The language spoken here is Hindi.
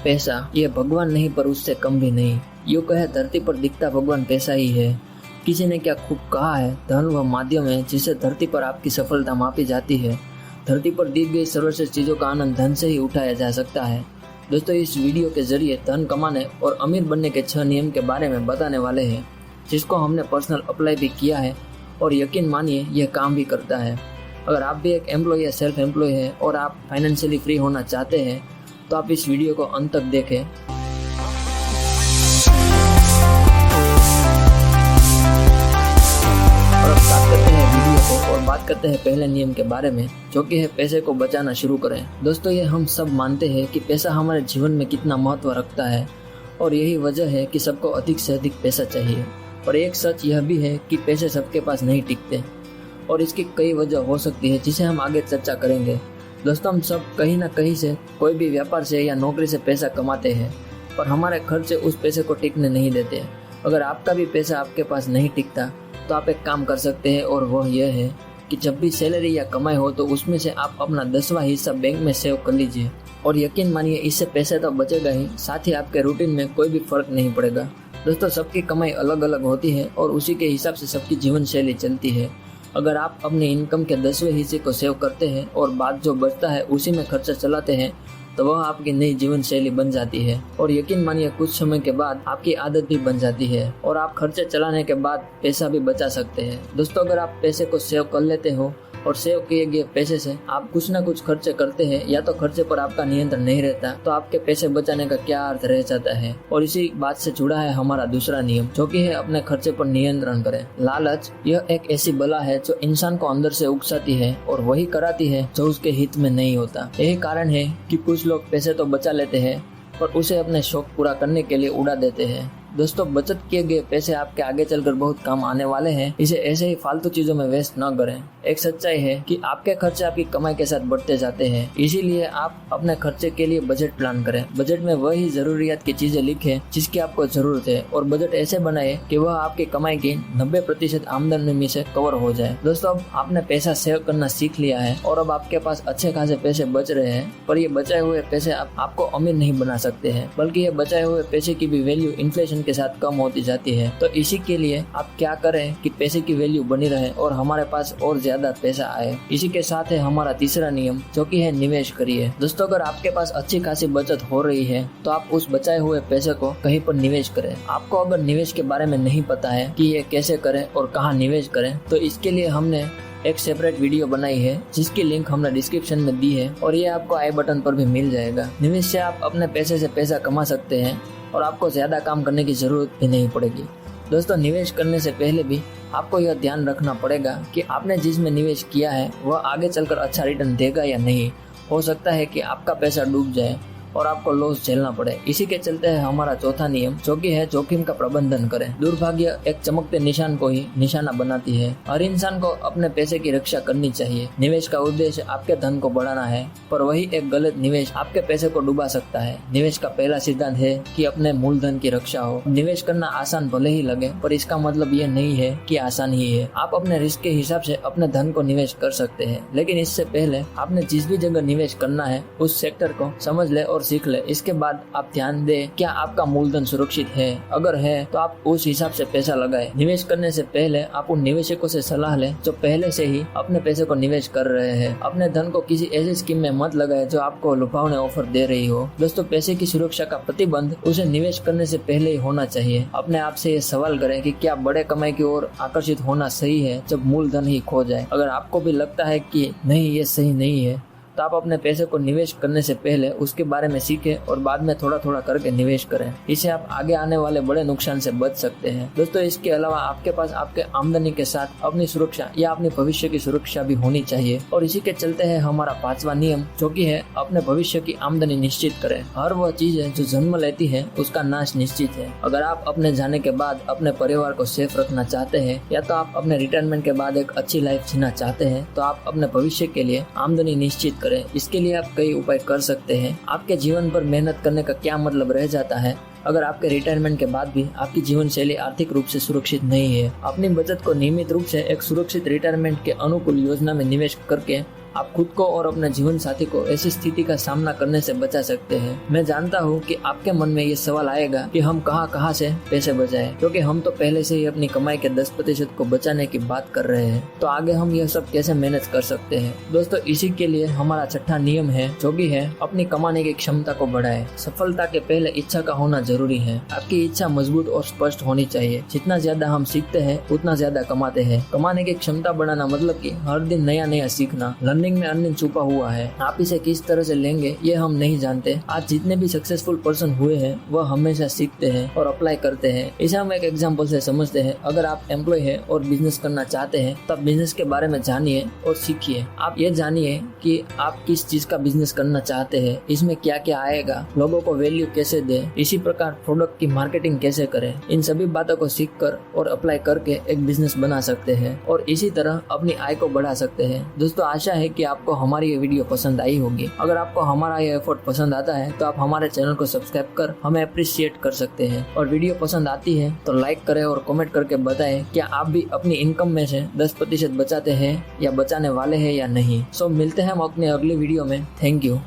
पैसा ये भगवान नहीं पर उससे कम भी नहीं। यूँ कहे धरती पर दिखता भगवान पैसा ही है। किसी ने क्या खूब कहा है, धन वह माध्यम है जिससे धरती पर आपकी सफलता मापी जाती है। धरती पर दी गई सर्वश्रेष्ठ चीज़ों का आनंद धन से ही उठाया जा सकता है। दोस्तों, इस वीडियो के जरिए धन कमाने और अमीर बनने के 6 नियम के बारे में बताने वाले हैं, जिसको हमने पर्सनल अप्लाई भी किया है और यकीन मानिए यह काम भी करता है। अगर आप भी एक एम्प्लॉय या सेल्फ एम्प्लॉय है और आप फाइनेंशियली फ्री होना चाहते हैं तो आप इस वीडियो को अंत तक देखें। और अब स्टार्ट करते हैं वीडियो को और बात करते हैं पहले नियम के बारे में, जो कि है पैसे को बचाना शुरू करें। दोस्तों, ये हम सब मानते हैं कि पैसा हमारे जीवन में कितना महत्व रखता है और यही वजह है कि सबको अधिक से अधिक पैसा चाहिए। और एक सच यह भी है कि पैसे सबके पास नहीं टिकते और इसकी कई वजह हो सकती है जिसे हम आगे चर्चा करेंगे। दोस्तों, हम सब कहीं ना कहीं से, कोई भी व्यापार से या नौकरी से पैसा कमाते हैं, पर हमारे खर्चे उस पैसे को टिकने नहीं देते। अगर आपका भी पैसा आपके पास नहीं टिकता तो आप एक काम कर सकते हैं और वह यह है कि जब भी सैलरी या कमाई हो तो उसमें से आप अपना 10वां हिस्सा बैंक में सेव कर लीजिए। और यकीन मानिए इससे पैसे तो बचेगा ही, साथ ही आपके रूटीन में कोई भी फर्क नहीं पड़ेगा। दोस्तों, सबकी कमाई अलग अलग होती है और उसी के हिसाब से सबकी जीवन शैली चलती है। अगर आप अपने इनकम के 10वें हिस्से को सेव करते हैं और बाद जो बचता है उसी में खर्चा चलाते हैं तो वह आपकी नई जीवन शैली बन जाती है। और यकीन मानिए कुछ समय के बाद आपकी आदत भी बन जाती है और आप खर्चे चलाने के बाद पैसा भी बचा सकते हैं। दोस्तों, अगर आप पैसे को सेव कर लेते हो और सेव किए गए पैसे से आप कुछ ना कुछ खर्चे करते हैं या तो खर्चे पर आपका नियंत्रण नहीं रहता, तो आपके पैसे बचाने का क्या अर्थ रह जाता है। और इसी बात से जुड़ा है हमारा दूसरा नियम, जो कि है अपने खर्चे पर नियंत्रण करें। लालच यह एक ऐसी बला है जो इंसान को अंदर से उकसाती है और वही कराती है जो उसके हित में नहीं होता। यही कारण है कि कुछ लोग पैसे तो बचा लेते हैं पर उसे अपने शौक पूरा करने के लिए उड़ा देते हैं। दोस्तों, बचत किए गए पैसे आपके आगे चलकर बहुत काम आने वाले हैं। इसे ऐसे ही फालतू चीजों में वेस्ट न करें। एक सच्चाई है कि आपके खर्चे आपकी कमाई के साथ बढ़ते जाते हैं, इसीलिए आप अपने खर्चे के लिए बजट प्लान करें। बजट में वही जरूरियात की चीजें लिखें जिसकी आपको जरूरत है और बजट ऐसे बनाए कि वह आपकी कमाई की 90% आमदनी में से कवर हो जाए। दोस्तों, अब आपने पैसा सेव करना सीख लिया है और अब आपके पास अच्छे खासे पैसे बच रहे हैं, पर ये बचाए हुए पैसे आपको अमीर नहीं बना सकते हैं, बल्कि ये बचाए हुए पैसे की भी वैल्यू इन्फ्लेशन के साथ कम होती जाती है। तो इसी के लिए आप क्या करें कि पैसे की वैल्यू बनी रहे और हमारे पास और ज्यादा पैसा आए। इसी के साथ है हमारा तीसरा नियम, जो कि है निवेश करिए। दोस्तों, अगर आपके पास अच्छी खासी बचत हो रही है तो आप उस बचाए हुए पैसे को कहीं पर निवेश करें। आपको अगर निवेश के बारे में नहीं पता है कि ये कैसे करें और कहाँ निवेश करें, तो इसके लिए हमने एक सेपरेट वीडियो बनाई है जिसकी लिंक हमने डिस्क्रिप्शन में दी है और ये आपको आई बटन पर भी मिल जाएगा। निवेश से आप अपने पैसे से पैसा कमा सकते हैं और आपको ज्यादा काम करने की जरूरत भी नहीं पड़ेगी। दोस्तों, निवेश करने से पहले भी आपको यह ध्यान रखना पड़ेगा कि आपने जिसमें निवेश किया है वह आगे चलकर अच्छा रिटर्न देगा या नहीं। हो सकता है कि आपका पैसा डूब जाए और आपको लॉस झेलना पड़े। इसी के चलते है हमारा चौथा नियम, जो कि है जोखिम का प्रबंधन करें। दुर्भाग्य एक चमकते निशान को ही निशाना बनाती है। हर इंसान को अपने पैसे की रक्षा करनी चाहिए। निवेश का उद्देश्य आपके धन को बढ़ाना है, पर वही एक गलत निवेश आपके पैसे को डुबा सकता है। निवेश का पहला सिद्धांत है कि अपने मूलधन की रक्षा हो। निवेश करना आसान भले ही लगे, पर इसका मतलब ये नहीं है कि आसान ही है। आप अपने रिस्क के हिसाब से अपने धन को निवेश कर सकते हैं, लेकिन इससे पहले आपने जिस भी जगह निवेश करना है उस सेक्टर को समझ ले और सीख ले। इसके बाद आप ध्यान दें क्या आपका मूलधन सुरक्षित है। अगर है तो आप उस हिसाब से पैसा लगाएं। निवेश करने से पहले आप उन निवेशकों से सलाह लें जो पहले से ही अपने पैसे को निवेश कर रहे हैं। अपने धन को किसी ऐसी स्कीम में मत लगाएं जो आपको लुभावने ऑफर दे रही हो। दोस्तों, पैसे की सुरक्षा का प्रतिबंध उसे निवेश करने से पहले ही होना चाहिए। अपने आप से ये सवाल करें कि क्या बड़े कमाई की ओर आकर्षित होना सही है जब मूलधन ही खो जाए। अगर आपको भी लगता है कि नहीं ये सही नहीं है, तो आप अपने पैसे को निवेश करने से पहले उसके बारे में सीखें और बाद में थोड़ा थोड़ा करके निवेश करें। इससे आप आगे आने वाले बड़े नुकसान से बच सकते हैं। दोस्तों, इसके अलावा आपके पास आपके आमदनी के साथ अपनी सुरक्षा या अपने भविष्य की सुरक्षा भी होनी चाहिए। और इसी के चलते है हमारा 5वां नियम, जो कि है अपने भविष्य की आमदनी निश्चित करें। हर वह चीज है जो जन्म लेती है उसका नाश निश्चित है। अगर आप अपने जाने के बाद अपने परिवार को सेफ रखना चाहते हैं या तो आप अपने रिटायरमेंट के बाद एक अच्छी लाइफ जीना चाहते हैं, तो आप अपने भविष्य के लिए आमदनी निश्चित करें। इसके लिए आप कई उपाय कर सकते हैं। आपके जीवन पर मेहनत करने का क्या मतलब रह जाता है अगर आपके रिटायरमेंट के बाद भी आपकी जीवन शैली आर्थिक रूप से सुरक्षित नहीं है। अपनी बचत को नियमित रूप से एक सुरक्षित रिटायरमेंट के अनुकूल योजना में निवेश करके आप खुद को और अपने जीवन साथी को ऐसी स्थिति का सामना करने से बचा सकते हैं। मैं जानता हूँ कि आपके मन में ये सवाल आएगा कि हम कहाँ से पैसे बचाएं, क्योंकि हम तो पहले से ही अपनी कमाई के 10% को बचाने की बात कर रहे हैं। तो आगे हम यह सब कैसे मैनेज कर सकते हैं? दोस्तों, इसी के लिए हमारा छठा नियम है, जो कि है अपनी कमाने की क्षमता को बढ़ाएं। सफलता के पहले इच्छा का होना जरूरी है। आपकी इच्छा मजबूत और स्पष्ट होनी चाहिए। जितना ज्यादा हम सीखते हैं उतना ज्यादा कमाते हैं। कमाने की क्षमता बढ़ाना मतलब कि हर दिन नया सीखना। लर्निंग में अर्निंग छुपा हुआ है। आप इसे किस तरह से लेंगे ये हम नहीं जानते। आज जितने भी सक्सेसफुल पर्सन हुए हैं वह हमेशा सीखते हैं और अप्लाई करते हैं। इसे हम एक एग्जाम्पल से समझते हैं। अगर आप एम्प्लॉय है और बिजनेस करना चाहते हैं तब बिजनेस के बारे में जानिए और सीखिए। आप ये जानिए कि आप किस चीज का बिजनेस करना चाहते हैं, इसमें क्या क्या आएगा, लोगों को वैल्यू कैसे दे, इसी प्रकार प्रोडक्ट की मार्केटिंग कैसे करें। इन सभी बातों को सीखकर और अप्लाई करके एक बिजनेस बना सकते हैं और इसी तरह अपनी आय को बढ़ा सकते हैं। दोस्तों, आशा है कि आपको हमारी ये वीडियो पसंद आई होगी। अगर आपको हमारा ये एफर्ट पसंद आता है तो आप हमारे चैनल को सब्सक्राइब कर हमें अप्रिशिएट कर सकते हैं, और वीडियो पसंद आती है तो लाइक करें और कमेंट करके बताएं क्या आप भी अपनी इनकम में से 10% बचाते हैं या बचाने वाले हैं या नहीं। सो मिलते हैं हम अपने अगली वीडियो में। Thank you.